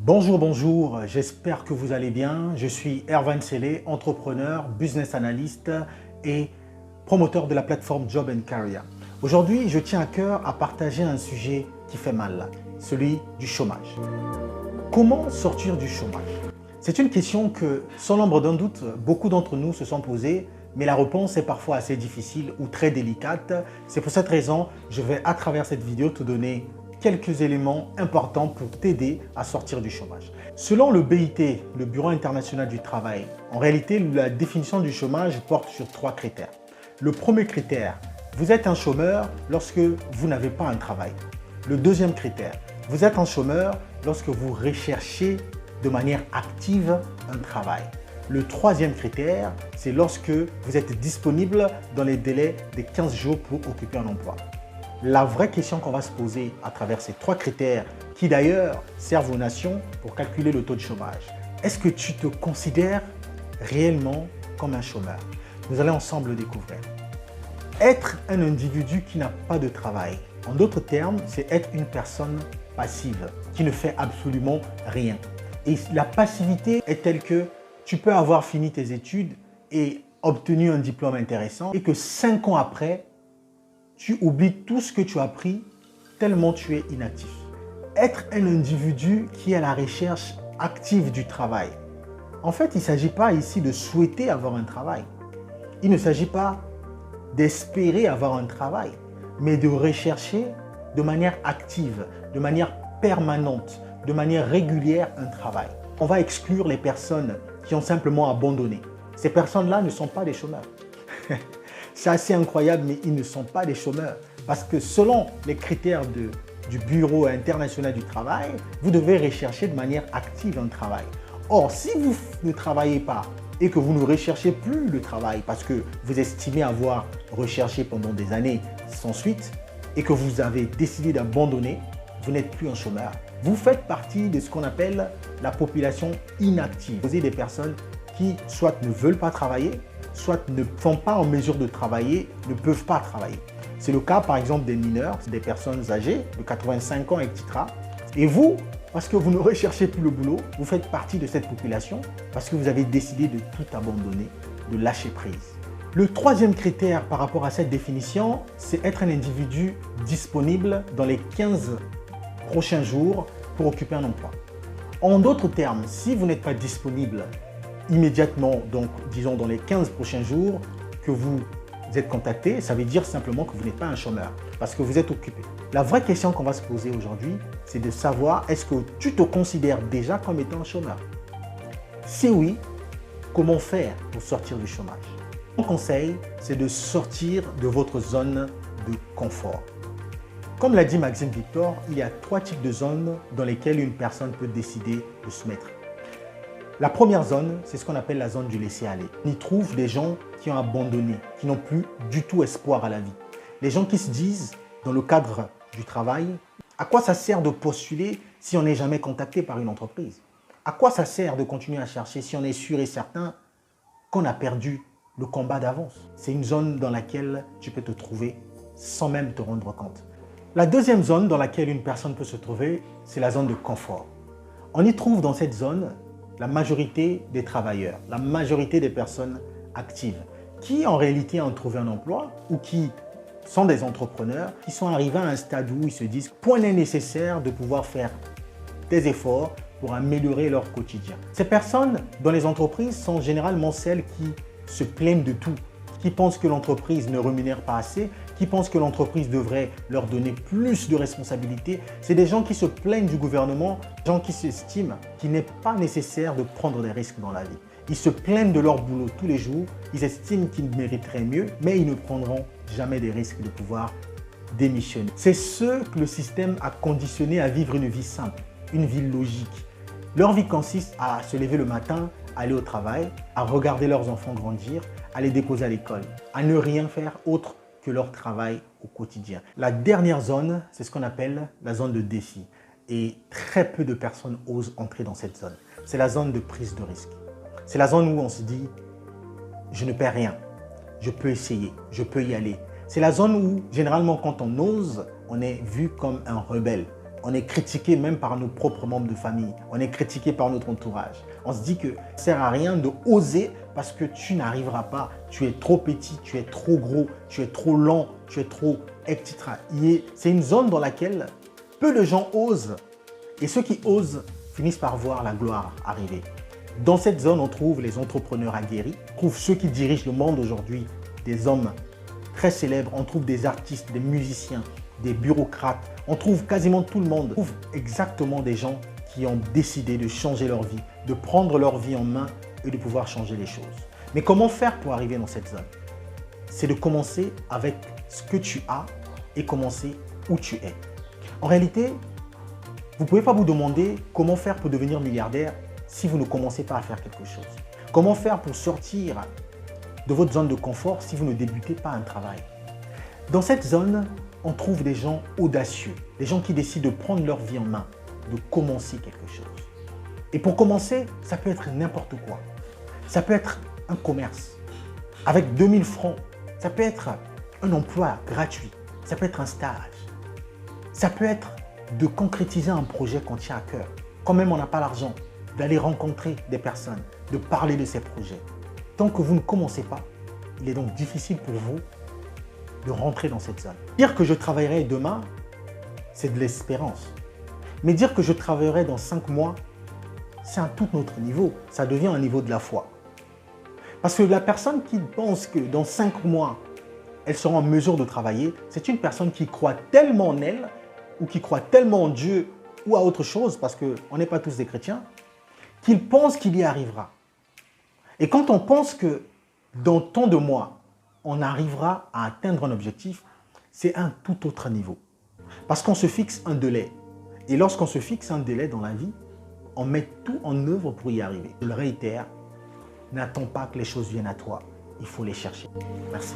Bonjour, bonjour, j'espère que vous allez bien. Je suis Erwan Sellé, entrepreneur, business analyst et promoteur de la plateforme Job & Career. Aujourd'hui, je tiens à cœur à partager un sujet qui fait mal, celui du chômage. Comment sortir du chômage? C'est une question que, sans l'ombre d'un doute, beaucoup d'entre nous se sont posées, mais la réponse est parfois assez difficile ou très délicate. C'est pour cette raison, je vais à travers cette vidéo te donner quelques éléments importants pour t'aider à sortir du chômage. Selon le BIT, le Bureau international du travail, en réalité, la définition du chômage porte sur 3 critères. Le premier critère, vous êtes un chômeur lorsque vous n'avez pas un travail. Le deuxième critère, vous êtes un chômeur lorsque vous recherchez de manière active un travail. Le troisième critère, c'est lorsque vous êtes disponible dans les délais de 15 jours pour occuper un emploi. La vraie question qu'on va se poser à travers ces 3 critères, qui d'ailleurs servent aux nations pour calculer le taux de chômage, est-ce que tu te considères réellement comme un chômeur? Nous allons ensemble le découvrir. Être un individu qui n'a pas de travail, en d'autres termes, c'est être une personne passive, qui ne fait absolument rien. Et la passivité est telle que tu peux avoir fini tes études et obtenu un diplôme intéressant et que 5 ans après, tu oublies tout ce que tu as appris tellement tu es inactif. Être un individu qui est à la recherche active du travail. En fait, il ne s'agit pas ici de souhaiter avoir un travail. Il ne s'agit pas d'espérer avoir un travail, mais de rechercher de manière active, de manière permanente, de manière régulière un travail. On va exclure les personnes qui ont simplement abandonné. Ces personnes-là ne sont pas des chômeurs. C'est assez incroyable, mais ils ne sont pas des chômeurs. Parce que selon les critères du Bureau international du travail, vous devez rechercher de manière active un travail. Or, si vous ne travaillez pas et que vous ne recherchez plus le travail parce que vous estimez avoir recherché pendant des années sans suite et que vous avez décidé d'abandonner, vous n'êtes plus un chômeur. Vous faites partie de ce qu'on appelle la population inactive. Vous avez des personnes qui soit ne veulent pas travailler, soit ne sont pas en mesure de travailler, ne peuvent pas travailler. C'est le cas par exemple des mineurs, des personnes âgées de 85 ans, etc. Et vous, parce que vous ne recherchez plus le boulot, vous faites partie de cette population parce que vous avez décidé de tout abandonner, de lâcher prise. Le troisième critère par rapport à cette définition, c'est être un individu disponible dans les 15 prochains jours pour occuper un emploi. En d'autres termes, si vous n'êtes pas disponible immédiatement, donc disons dans les 15 prochains jours que vous êtes contacté, ça veut dire simplement que vous n'êtes pas un chômeur parce que vous êtes occupé. La vraie question qu'on va se poser aujourd'hui, c'est de savoir est-ce que tu te considères déjà comme étant un chômeur? Si oui, comment faire pour sortir du chômage? Mon conseil, c'est de sortir de votre zone de confort. Comme l'a dit Maxime Victor, il y a 3 types de zones dans lesquelles une personne peut décider de se mettre. La première zone, c'est ce qu'on appelle la zone du laisser-aller. On y trouve des gens qui ont abandonné, qui n'ont plus du tout espoir à la vie. Les gens qui se disent, dans le cadre du travail, à quoi ça sert de postuler si on n'est jamais contacté par une entreprise? À quoi ça sert de continuer à chercher si on est sûr et certain qu'on a perdu le combat d'avance? C'est une zone dans laquelle tu peux te trouver sans même te rendre compte. La deuxième zone dans laquelle une personne peut se trouver, c'est la zone de confort. On y trouve dans cette zone la majorité des travailleurs, la majorité des personnes actives qui en réalité ont trouvé un emploi ou qui sont des entrepreneurs qui sont arrivés à un stade où ils se disent point n'est nécessaire de pouvoir faire des efforts pour améliorer leur quotidien. Ces personnes dans les entreprises sont généralement celles qui se plaignent de tout, qui pensent que l'entreprise ne rémunère pas assez, qui pensent que l'entreprise devrait leur donner plus de responsabilités. C'est des gens qui se plaignent du gouvernement, des gens qui s'estiment qu'il n'est pas nécessaire de prendre des risques dans la vie. Ils se plaignent de leur boulot tous les jours, ils estiment qu'ils mériteraient mieux, mais ils ne prendront jamais des risques de pouvoir démissionner. C'est ceux que le système a conditionnés à vivre une vie simple, une vie logique. Leur vie consiste à se lever le matin, aller au travail, à regarder leurs enfants grandir, à les déposer à l'école, à ne rien faire autre que leur travail au quotidien. La dernière zone, c'est ce qu'on appelle la zone de défi. Et très peu de personnes osent entrer dans cette zone. C'est la zone de prise de risque. C'est la zone où on se dit, je ne perds rien, je peux essayer, je peux y aller. C'est la zone où, généralement, quand on ose, on est vu comme un rebelle. On est critiqué même par nos propres membres de famille. On est critiqué par notre entourage. On se dit que ça ne sert à rien de oser parce que tu n'arriveras pas. Tu es trop petit, tu es trop gros, tu es trop lent, tu es trop, etc. C'est une zone dans laquelle peu de gens osent. Et ceux qui osent finissent par voir la gloire arriver. Dans cette zone, on trouve les entrepreneurs aguerris, on trouve ceux qui dirigent le monde aujourd'hui, des hommes très célèbres, on trouve des artistes, des musiciens, des bureaucrates, on trouve quasiment tout le monde. On trouve exactement des gens qui ont décidé de changer leur vie, de prendre leur vie en main et de pouvoir changer les choses. Mais comment faire pour arriver dans cette zone? C'est de commencer avec ce que tu as et commencer où tu es. En réalité, vous ne pouvez pas vous demander comment faire pour devenir milliardaire si vous ne commencez pas à faire quelque chose. Comment faire pour sortir de votre zone de confort si vous ne débutez pas un travail? Dans cette zone, on trouve des gens audacieux, des gens qui décident de prendre leur vie en main, de commencer quelque chose. Et pour commencer, ça peut être n'importe quoi. Ça peut être un commerce avec 2000 francs. Ça peut être un emploi gratuit. Ça peut être un stage. Ça peut être de concrétiser un projet qu'on tient à cœur. Quand même on n'a pas l'argent, d'aller rencontrer des personnes, de parler de ces projets. Tant que vous ne commencez pas, il est donc difficile pour vous de rentrer dans cette zone. Dire que je travaillerai demain, c'est de l'espérance. Mais dire que je travaillerai dans 5 mois, c'est un tout autre niveau. Ça devient un niveau de la foi. Parce que la personne qui pense que dans 5 mois, elle sera en mesure de travailler, c'est une personne qui croit tellement en elle ou qui croit tellement en Dieu ou à autre chose, parce qu'on n'est pas tous des chrétiens, qu'il pense qu'il y arrivera. Et quand on pense que dans tant de mois, on arrivera à atteindre un objectif, c'est un tout autre niveau. Parce qu'on se fixe un délai. Et lorsqu'on se fixe un délai dans la vie, on met tout en œuvre pour y arriver. Je le réitère, n'attends pas que les choses viennent à toi. Il faut les chercher. Merci.